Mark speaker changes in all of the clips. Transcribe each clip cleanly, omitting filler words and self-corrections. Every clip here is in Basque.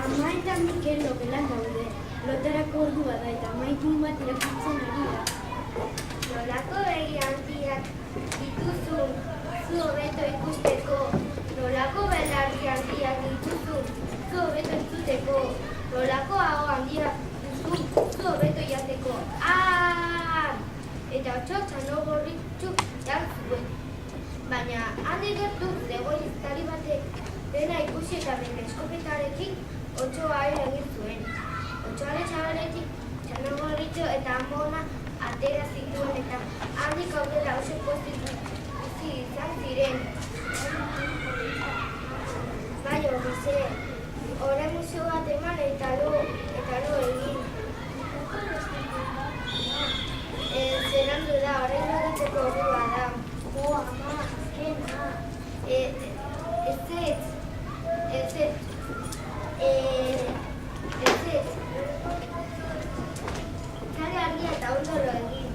Speaker 1: Ama eta Mikel logelan daude. Lotarako ordua da eta maitun bat irakurtzen ari da.
Speaker 2: Nolako begi handiak dituzun zu hobeto ikusteko. Nolako belarri handiak dituzun zu hobeto entzuteko. Nolako aho handiak duzun zu hobeto jateko. Eta txotxano gorritxu jantzuen. Baina handi gertu zegoen iztari batek dena ikusi eta bere eskopetarekin otsoa egin zuen. Otsoaren txabaletik txano gorritxo eta amona atera zituen eta handik aurrera oso pozik izan ziren. Bai, horize, orain museo bat eman eta lo egin. Zerandu da, orain egiteko ordua da. Ama, azkena. Ez. Kale argia eta ondo lo egin.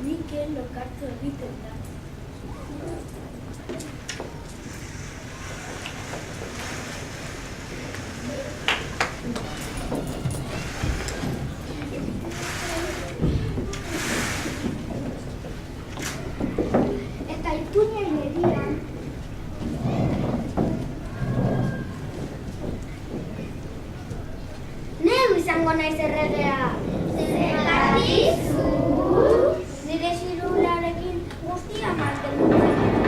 Speaker 2: Mikel lokartu egiten da. Eta ipuinen edian. Neu izango naiz erregea. Zergatik zu? Nire xirularekin guztia mantendu zenetako.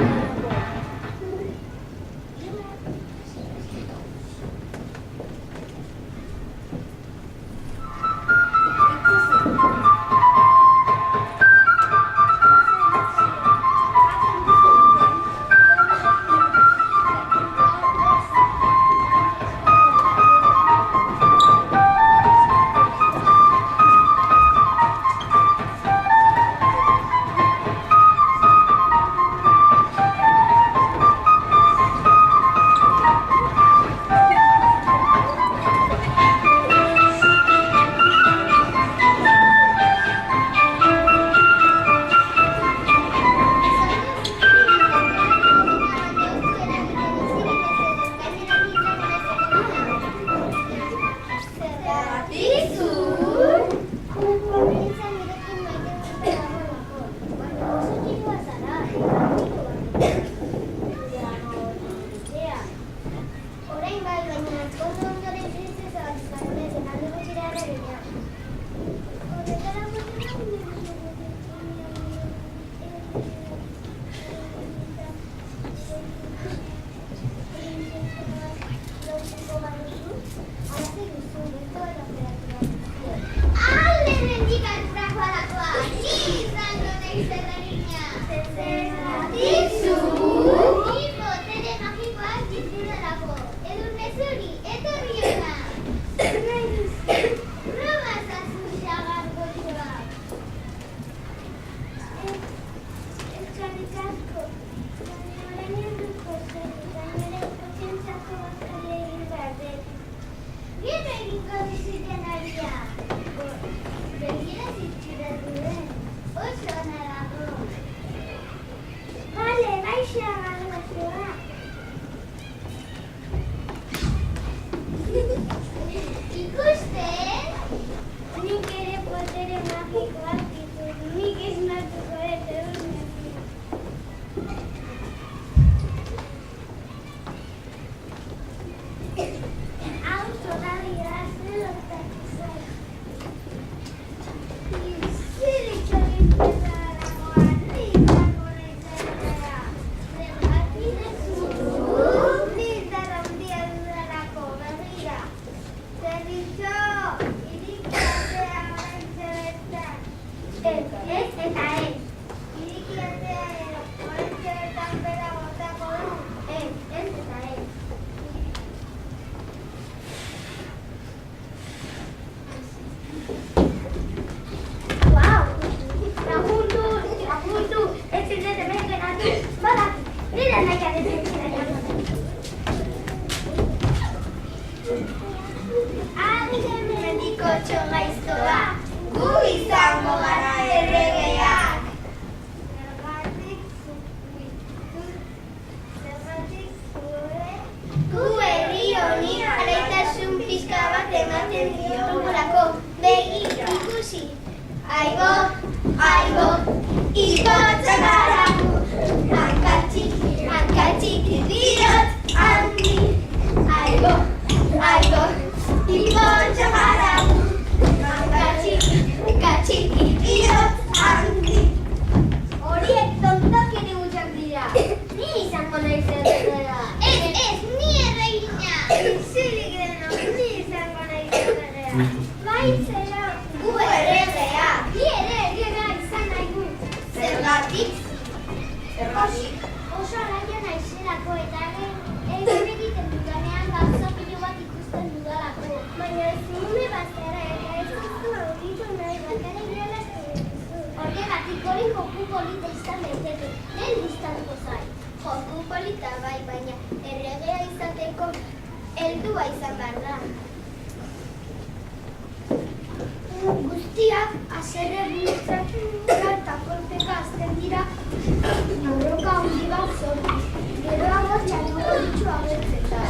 Speaker 2: Ikusten? Nik ere potere magikoak ditut. Nik esnatuko dut egunean. Hau todavía se lo takizaia. Zer itxagin bezalakoa, nizako naizela. Zergatik dezu? Nizar handia dudalako, berrira. Zerbitzo, irikiatea oraintxe bertan. Ez eta ez. Irikiatea oraintxe bertan bera botako du. Ez eta ez. Wow! Lagundu! Ez ziren hemen geratu. Badak, nire nahiak ez ziren. Mendiko txongaiztoa, gu izango gara erregeak. Zergatik zure? Gu herri honi alaitasun pixka bat ematen diogulako. Begi ikusi. Aigo, ikotza gara gu. Hankatxiki bihotz handi. Aigo, ikotza gara gu. Hankatxiki bihotz handi. Horiek tontakeri gutxak dira. Ni izango nahi zerrera. Ez, ni erregina. Zirik denok, ni izango nahi zerrera. Baitzera. Gu erregea. Ni ere erregea izan nahi gu. Zergatik? Oso alaia naizelako eta egin egiten dudanean gauza pilo bat ikusten dudalako. Baina ez nume bazera eta ez duzu aurritu nahi bakara irabaztu duzu. Horregatik hori joku polita izan daiteke. Lehen gustatuko zai. Joku polita bai, baina erregea izateko heldua izan behar da. Guztiak haserre bultzatu eta kolpeka azten dira borroka handi bat sortu. Geroago txatuko ditxu agertzen da.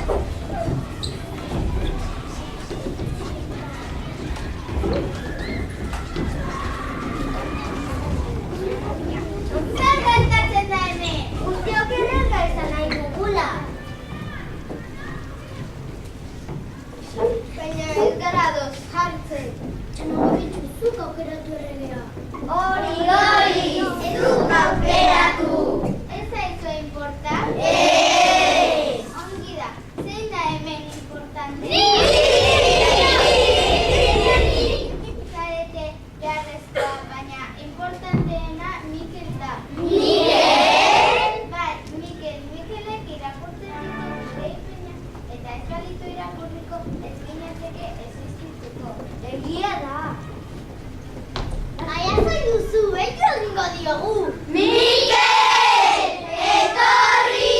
Speaker 2: Zer gertatzen da hemen? Guztiok errega izan nahi dugula. Baina ez gara ados jartzen. Txanagabitxu, zuk aukeratu erregea. Hori, zuk aukeratu. Ez zaizue importa? Ez! Ongi da, zein da hemen importante? Ni! Zarete beharrezkoa, baina importanteena Mikel da. Mikel? Bai, Mikelek irakurtzen ditu gehipena eta ez balitu irakurriko ez ginateke existituko. Egia da. Aia zai duzu, bello egingo diogu. Mikel! Etorri!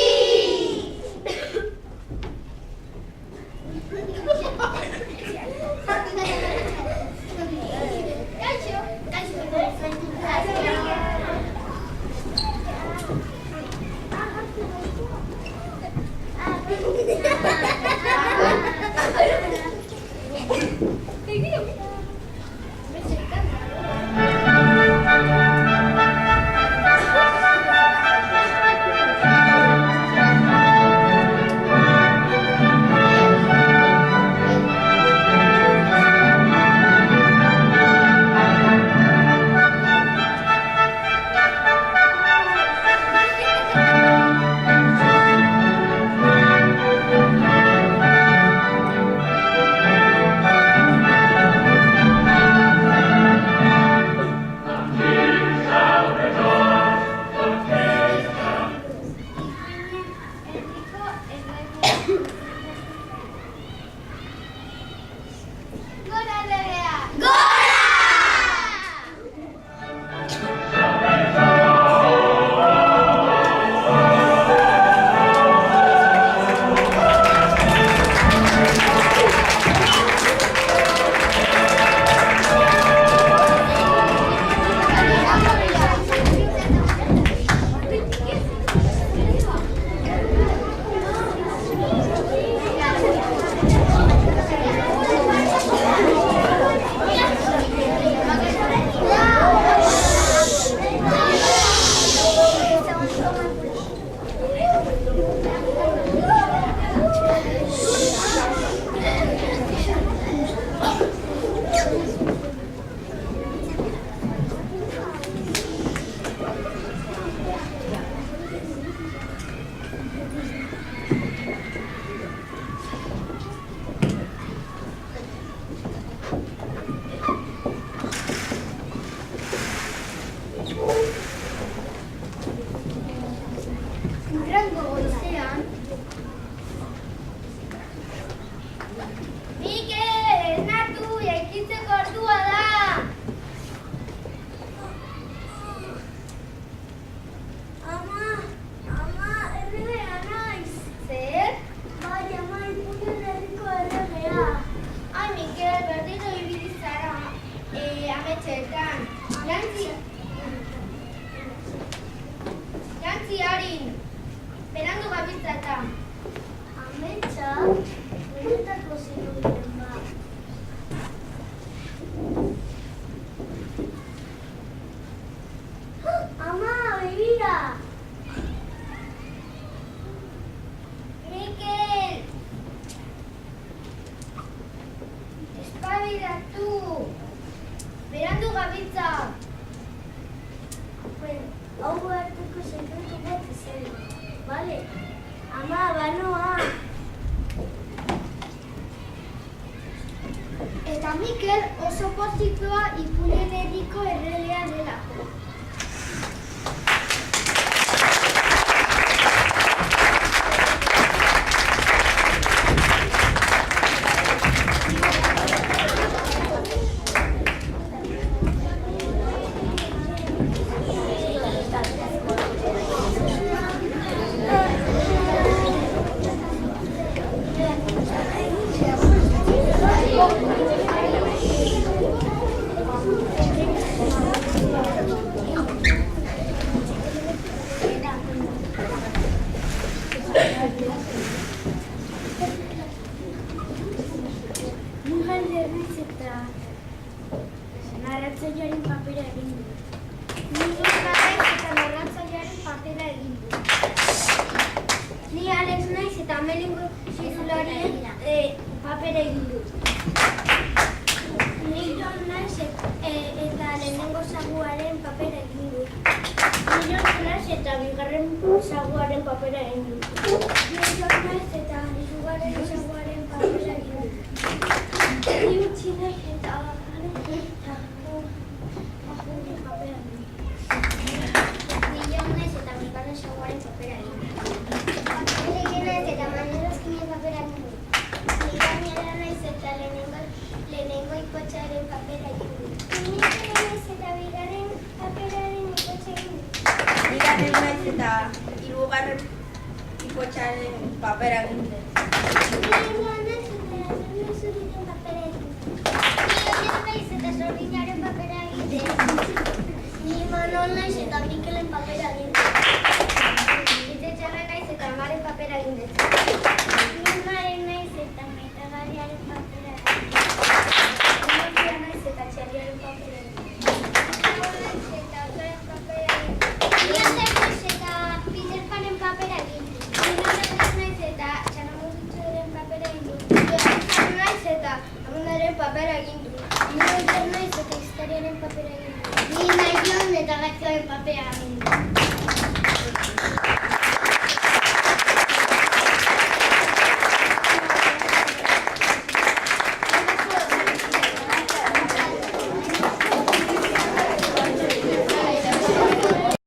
Speaker 2: hartu. Berandu gabiltza.
Speaker 1: Hau hartuko sekretu bat izan. Bale? Ama, banoa.
Speaker 2: Eta Mikel oso pozik doa Ipuinen herriko erregea delako.
Speaker 1: Narratzailearen papera egin du.
Speaker 2: Narratzailearen papera egin du. Ni Alex naiz eta Melengo titularien papera egin du.
Speaker 1: Ni Jon naiz eta lehenengo saguaren papera egin du. Ni Jon naiz eta bigarren saguaren papera egin du. Ni Jon naiz eta hirugarren saguaren papera egin du. Ni Utzi naiz eta
Speaker 2: Ni Jon naiz eta bigarren saguaren papera egin du. Ni naiz eta Manuelozkinen papera egin du.
Speaker 1: Ni Daniela naiz eta lehenengo ikotzaren papera egin du. Ni naiz eta bigarren paperaren ikotza egin du.
Speaker 3: Ni Daniel naiz eta hirugarren ikotzaren papera egin du.
Speaker 1: Sordinaren papera egin. Ni Manol naiz eta Mikelen papera egin.
Speaker 2: Itzetxarra naiz eta Amaren papera egin.
Speaker 1: Ni Maren naiz eta Maitagarriaren papera egin.
Speaker 2: Ni Matia naiz eta Txarriaren papera egin. Ni naiz eta Otaren papera egin.
Speaker 1: Ni Ander naiz eta Peter Panen papera egin.
Speaker 2: Ni Ander naiz eta Txanamuzitzuren papera egin. Ni Ander naiz eta Amundaren papera egin.
Speaker 1: Ni Ander naiz eta Historiaren papera egin.
Speaker 2: Ni Jon eta Gatzioaren papera egin.